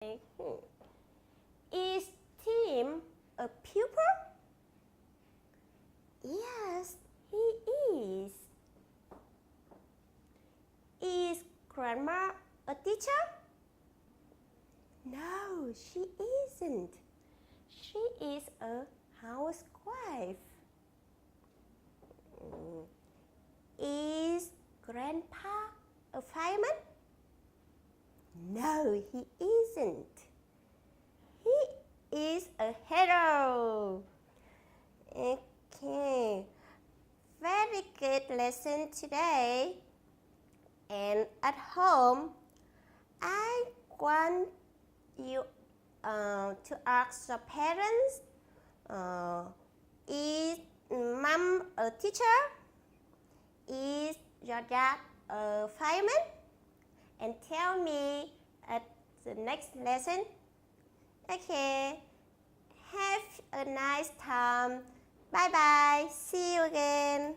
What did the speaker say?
Is Tim a pupil? Yes, he is. Is Grandma a teacher? No, she isn't. She is a housewife. Is Grandpa a fireman? No, he isn't. He is a hero. Okay, very good lesson today. And at home, I want you to ask your parents, is mom a teacher? Is your dad a fireman? And tell me at the next lesson. Okay, have a nice time. Bye bye. See you again.